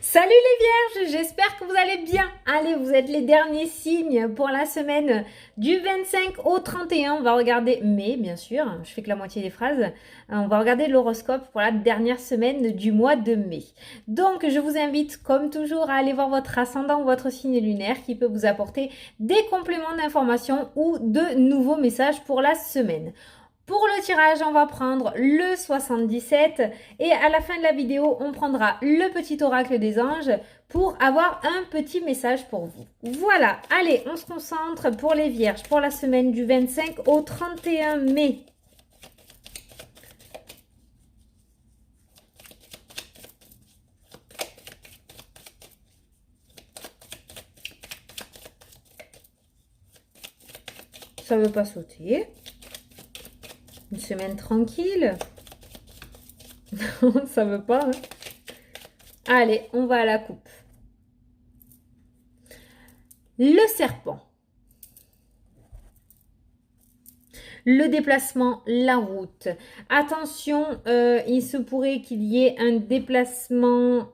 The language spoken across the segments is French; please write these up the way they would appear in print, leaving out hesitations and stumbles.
Salut les vierges, j'espère que vous allez bien. Allez, vous êtes les derniers signes pour la semaine du 25 au 31. On va regarder mai, bien sûr, je fais que la moitié des phrases. On va regarder l'horoscope pour la dernière semaine du mois de mai. Donc, je vous invite, comme toujours, à aller voir votre ascendant ou votre signe lunaire qui peut vous apporter des compléments d'information ou de nouveaux messages pour la semaine. Pour le tirage, on va prendre le 77 et à la fin de la vidéo, on prendra le petit oracle des anges pour avoir un petit message pour vous. Voilà, allez, on se concentre pour les vierges pour la semaine du 25 au 31 mai. Ça ne veut pas sauter. Une semaine tranquille. Non, ça veut pas. Hein. Allez, on va à la coupe. Le serpent. Le déplacement, la route. Attention, il se pourrait qu'il y ait un déplacement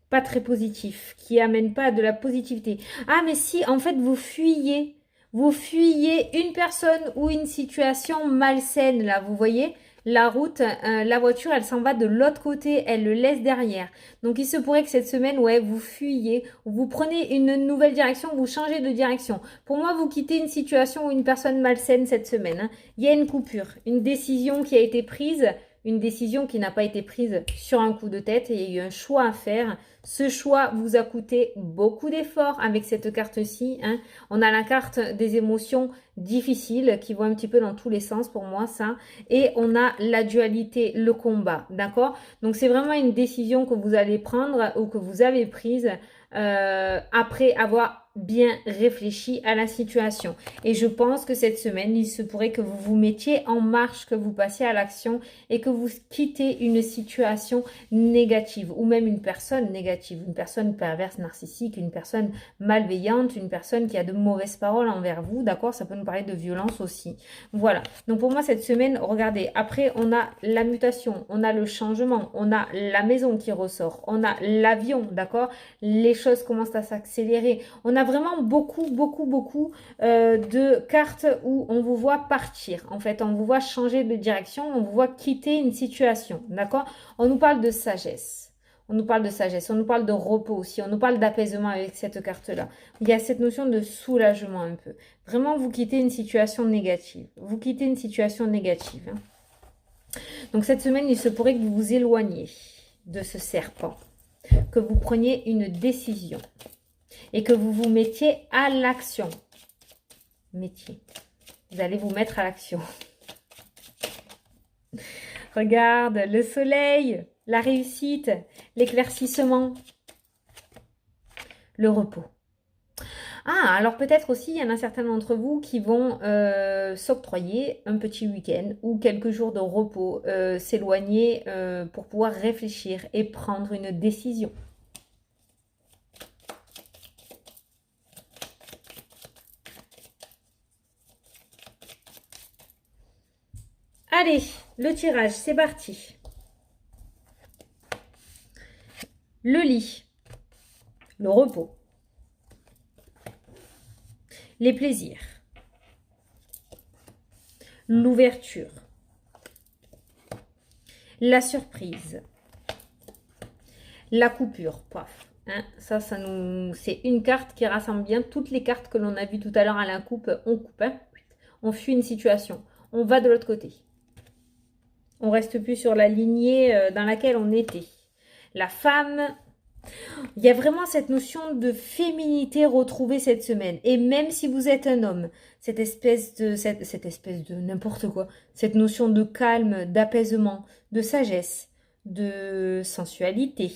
pas très positif, qui amène pas de la positivité. Ah, mais si, en fait, vous fuyez. Vous fuyez une personne ou une situation malsaine, là, vous voyez la route, la voiture, elle s'en va de l'autre côté, elle le laisse derrière. Donc, il se pourrait que cette semaine, ouais, vous fuyiez, vous prenez une nouvelle direction, vous changez de direction. Pour moi, vous quittez une situation ou une personne malsaine cette semaine. Hein. Il y a une coupure, une décision qui a été prise, une décision qui n'a pas été prise sur un coup de tête et il y a eu un choix à faire. Ce choix vous a coûté beaucoup d'efforts avec cette carte-ci. Hein. On a la carte des émotions difficiles qui vont un petit peu dans tous les sens pour moi, ça. Et on a la dualité, le combat, d'accord? Donc, c'est vraiment une décision que vous allez prendre ou que vous avez prise après avoir bien réfléchi à la situation. Et je pense que cette semaine, il se pourrait que vous vous mettiez en marche, que vous passiez à l'action et que vous quittez une situation négative ou même une personne négative, une personne perverse, narcissique, une personne malveillante, une personne qui a de mauvaises paroles envers vous, d'accord? Ça peut nous parler de violence aussi. Voilà. Donc pour moi, cette semaine, regardez, après, on a la mutation, on a le changement, on a la maison qui ressort, on a l'avion, d'accord? Les choses commencent à s'accélérer. On a vraiment beaucoup de cartes où on vous voit partir. En fait, on vous voit changer de direction, on vous voit quitter une situation. D'accord? On nous parle de sagesse. On nous parle de sagesse, on nous parle de repos aussi, on nous parle d'apaisement avec cette carte-là. Il y a cette notion de soulagement un peu. Vraiment, vous quittez une situation négative. Vous quittez une situation négative. Hein. Donc cette semaine, il se pourrait que vous vous éloigniez de ce serpent, que vous preniez une décision et que vous vous mettiez à l'action. Vous allez vous mettre à l'action. Regarde, le soleil, la réussite, l'éclaircissement, le repos. Ah, alors peut-être aussi, il y en a certains d'entre vous qui vont s'octroyer un petit week-end ou quelques jours de repos, s'éloigner pour pouvoir réfléchir et prendre une décision. Allez, le tirage, c'est parti. Le lit, le repos, les plaisirs, l'ouverture, la surprise, la coupure, paf. Hein, c'est une carte qui rassemble bien toutes les cartes que l'on a vues tout à l'heure à la coupe. On coupe, hein, on fuit une situation, on va de l'autre côté. On reste plus sur la lignée dans laquelle on était. La femme, il y a vraiment cette notion de féminité retrouvée cette semaine. Et même si vous êtes un homme, cette espèce de n'importe quoi, cette notion de calme, d'apaisement, de sagesse, de sensualité.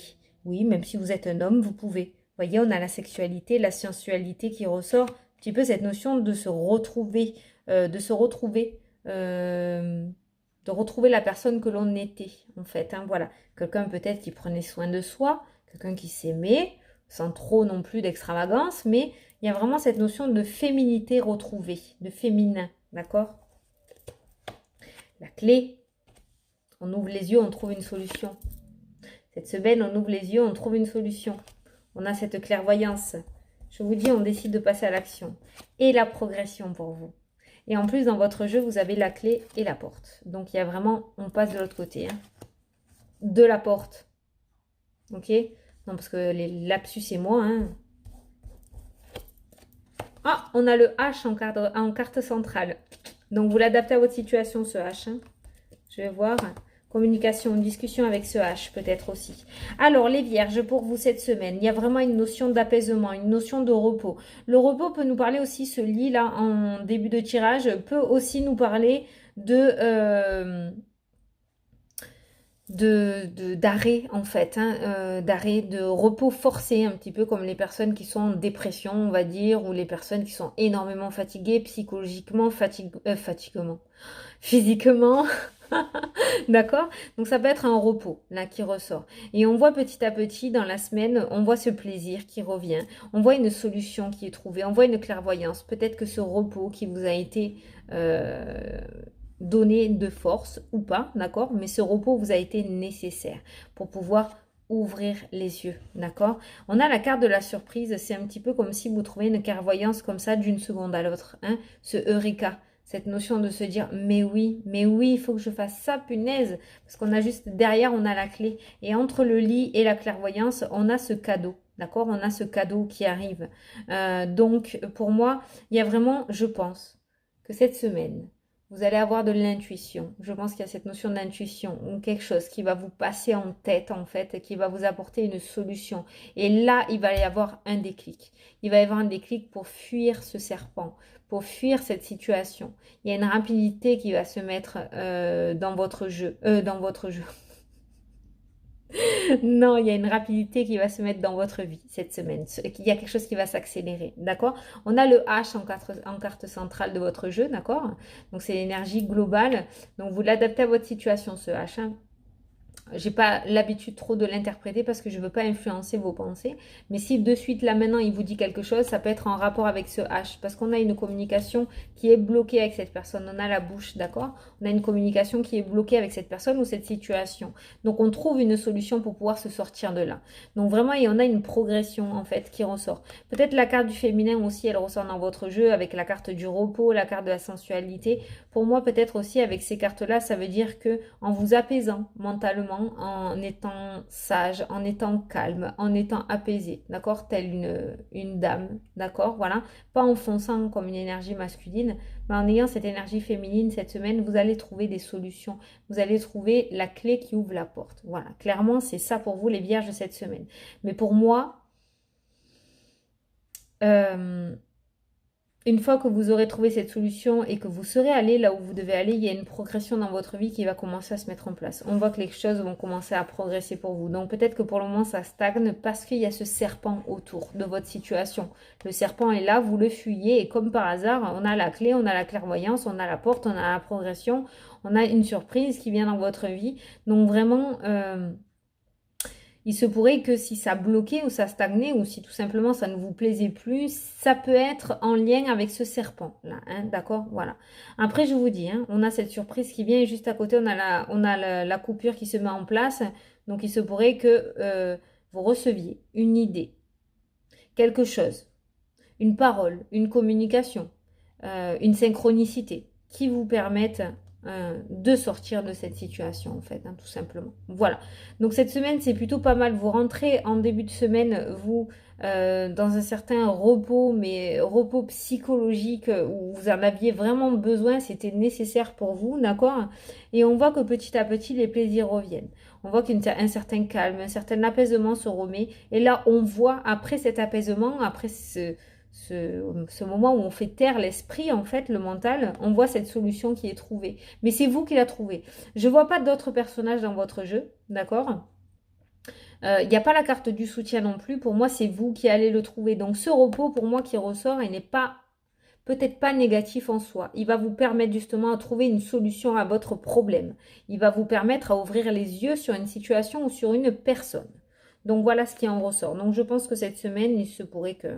Oui, même si vous êtes un homme, vous pouvez. Vous voyez, on a la sexualité, la sensualité qui ressort. Un petit peu cette notion de se retrouver, de retrouver la personne que l'on était, en fait. Hein, voilà. Quelqu'un peut-être qui prenait soin de soi, quelqu'un qui s'aimait, sans trop non plus d'extravagance, mais il y a vraiment cette notion de féminité retrouvée, de féminin, d'accord? La clé, on ouvre les yeux, on trouve une solution. Cette semaine, on ouvre les yeux, on trouve une solution. On a cette clairvoyance. Je vous dis, on décide de passer à l'action. Et la progression pour vous. Et en plus, dans votre jeu, vous avez la clé et la porte. Donc, il y a vraiment, on passe de l'autre côté. Hein. De la porte. Ok? Non, parce que les lapsus, c'est moi. Hein. Ah, on a le H en carte centrale. Donc, vous l'adaptez à votre situation, ce H. Hein. Je vais voir. Communication, discussion avec ce H peut-être aussi. Alors, les vierges, pour vous cette semaine, il y a vraiment une notion d'apaisement, une notion de repos. Le repos peut nous parler aussi, ce lit là en début de tirage, peut aussi nous parler d'arrêt en fait, hein, d'arrêt, de repos forcé, un petit peu comme les personnes qui sont en dépression, on va dire, ou les personnes qui sont énormément fatiguées, psychologiquement, physiquement. D'accord? Donc ça peut être un repos là qui ressort. Et on voit petit à petit dans la semaine, on voit ce plaisir qui revient. On voit une solution qui est trouvée. On voit une clairvoyance. Peut-être que ce repos qui vous a été donné de force ou pas, d'accord? Mais ce repos vous a été nécessaire pour pouvoir ouvrir les yeux, d'accord? On a la carte de la surprise. C'est un petit peu comme si vous trouvez une clairvoyance comme ça d'une seconde à l'autre, hein? Ce eureka. Cette notion de se dire, mais oui, il faut que je fasse ça, punaise. Parce qu'on a juste, derrière, on a la clé. Et entre le lit et la clairvoyance, on a ce cadeau. D'accord? On a ce cadeau qui arrive. Donc, pour moi, il y a vraiment, je pense, que cette semaine, vous allez avoir de l'intuition. Je pense qu'il y a cette notion d'intuition ou quelque chose qui va vous passer en tête, en fait, et qui va vous apporter une solution. Et là, il va y avoir un déclic. Il va y avoir un déclic pour fuir ce serpent, pour fuir cette situation. Il y a une rapidité qui va se mettre dans votre jeu. Non, il y a une rapidité qui va se mettre dans votre vie cette semaine. Il y a quelque chose qui va s'accélérer, d'accord? On a le H en carte centrale de votre jeu, d'accord? Donc, c'est l'énergie globale. Donc, vous l'adaptez à votre situation, ce H. Hein. J'ai pas l'habitude trop de l'interpréter parce que je veux pas influencer vos pensées. Mais si de suite là maintenant il vous dit quelque chose, ça peut être en rapport avec ce H. Parce qu'on a une communication qui est bloquée avec cette personne. On a la bouche, d'accord? On a une communication qui est bloquée avec cette personne ou cette situation. Donc on trouve une solution pour pouvoir se sortir de là. Donc vraiment, il y en a une progression en fait qui ressort. Peut-être la carte du féminin aussi, elle ressort dans votre jeu avec la carte du repos, la carte de la sensualité. Pour moi, peut-être aussi avec ces cartes-là, ça veut dire que en vous apaisant mentalement, en étant sage, en étant calme, en étant apaisé, d'accord? Telle une dame, d'accord? Voilà. Pas en fonçant comme une énergie masculine, mais en ayant cette énergie féminine cette semaine, vous allez trouver des solutions. Vous allez trouver la clé qui ouvre la porte. Voilà. Clairement, c'est ça pour vous, les vierges, cette semaine. Mais pour moi, une fois que vous aurez trouvé cette solution et que vous serez allé là où vous devez aller, il y a une progression dans votre vie qui va commencer à se mettre en place. On voit que les choses vont commencer à progresser pour vous. Donc peut-être que pour le moment ça stagne parce qu'il y a ce serpent autour de votre situation. Le serpent est là, vous le fuyez et comme par hasard, on a la clé, on a la clairvoyance, on a la porte, on a la progression, on a une surprise qui vient dans votre vie. Donc vraiment... il se pourrait que si ça bloquait ou ça stagnait ou si tout simplement ça ne vous plaisait plus, ça peut être en lien avec ce serpent là, hein, d'accord? Voilà. Après je vous dis, hein, on a cette surprise qui vient et juste à côté on a la coupure qui se met en place. Donc il se pourrait que vous receviez une idée, quelque chose, une parole, une communication, une synchronicité qui vous permettent de sortir de cette situation en fait, hein, tout simplement. Voilà. Donc cette semaine, c'est plutôt pas mal. Vous rentrez en début de semaine, vous, dans un certain repos, mais repos psychologique où vous en aviez vraiment besoin, c'était nécessaire pour vous, d'accord? Et on voit que petit à petit, les plaisirs reviennent. On voit qu'un certain calme, un certain apaisement se remet. Et là, on voit, après cet apaisement, après ce moment où on fait taire l'esprit, en fait, le mental, on voit cette solution qui est trouvée. Mais c'est vous qui la trouvez. Je ne vois pas d'autres personnages dans votre jeu, d'accord? Il n'y a pas la carte du soutien non plus. Pour moi, c'est vous qui allez le trouver. Donc, ce repos, pour moi, qui ressort, il n'est pas, peut-être pas négatif en soi. Il va vous permettre justement à trouver une solution à votre problème. Il va vous permettre à ouvrir les yeux sur une situation ou sur une personne. Donc, voilà ce qui en ressort. Donc, je pense que cette semaine, il se pourrait que...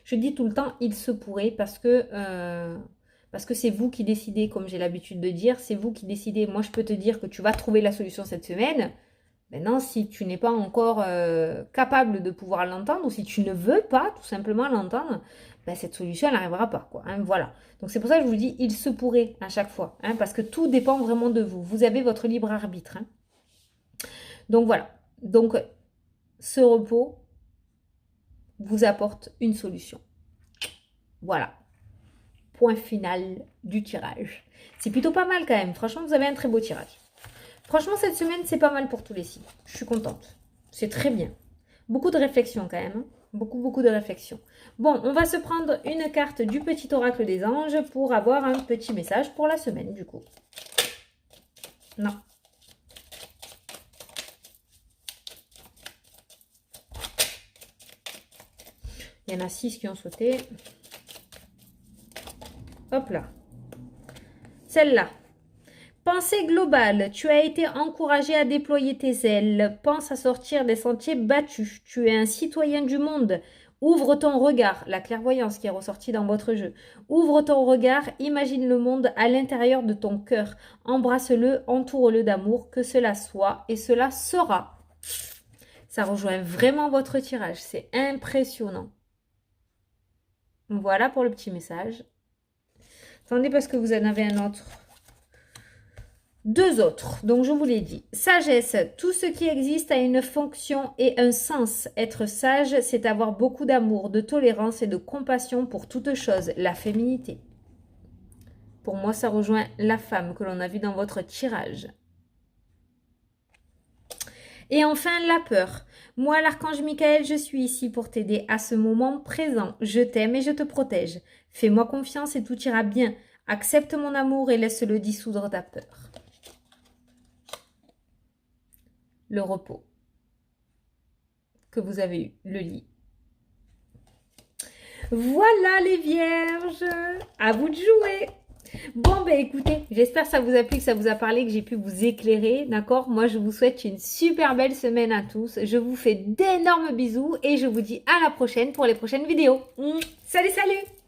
Je dis tout le temps, il se pourrait parce que c'est vous qui décidez, comme j'ai l'habitude de dire, c'est vous qui décidez. Moi, je peux te dire que tu vas trouver la solution cette semaine, Maintenant, si tu n'es pas encore capable de pouvoir l'entendre ou si tu ne veux pas tout simplement l'entendre, ben, cette solution, elle n'arrivera pas, quoi. Hein, voilà. Donc, c'est pour ça que je vous dis, il se pourrait à chaque fois, hein, parce que tout dépend vraiment de vous. Vous avez votre libre arbitre. Hein. Donc, voilà. Donc, ce repos vous apporte une solution. Voilà. Point final du tirage. C'est plutôt pas mal quand même. Franchement, vous avez un très beau tirage. Franchement, cette semaine, c'est pas mal pour tous les signes. Je suis contente. C'est très bien. Beaucoup de réflexion quand même. Hein. Beaucoup de réflexion. Bon, on va se prendre une carte du petit oracle des anges pour avoir un petit message pour la semaine, du coup. Non. Il y en a 6 qui ont sauté. Hop là. Celle-là. Pensée globale, tu as été encouragé à déployer tes ailes. Pense à sortir des sentiers battus. Tu es un citoyen du monde. Ouvre ton regard, la clairvoyance qui est ressortie dans votre jeu. Ouvre ton regard, imagine le monde à l'intérieur de ton cœur. Embrasse-le, entoure-le d'amour, que cela soit et cela sera. Ça rejoint vraiment votre tirage, c'est impressionnant. Voilà pour le petit message. Attendez parce que vous en avez un autre. 2 autres, donc je vous l'ai dit. Sagesse, tout ce qui existe a une fonction et un sens. Être sage, c'est avoir beaucoup d'amour, de tolérance et de compassion pour toute chose, la féminité. Pour moi, ça rejoint la femme que l'on a vue dans votre tirage. Et enfin, la peur. Moi, l'archange Michael, je suis ici pour t'aider à ce moment présent. Je t'aime et je te protège. Fais-moi confiance et tout ira bien. Accepte mon amour et laisse-le dissoudre ta peur. Le repos que vous avez eu, le lit. Voilà les vierges, à vous de jouer. Bon, ben écoutez, j'espère que ça vous a plu, que ça vous a parlé, que j'ai pu vous éclairer, d'accord? Moi, je vous souhaite une super belle semaine à tous. Je vous fais d'énormes bisous et je vous dis à la prochaine pour les prochaines vidéos. Salut, salut!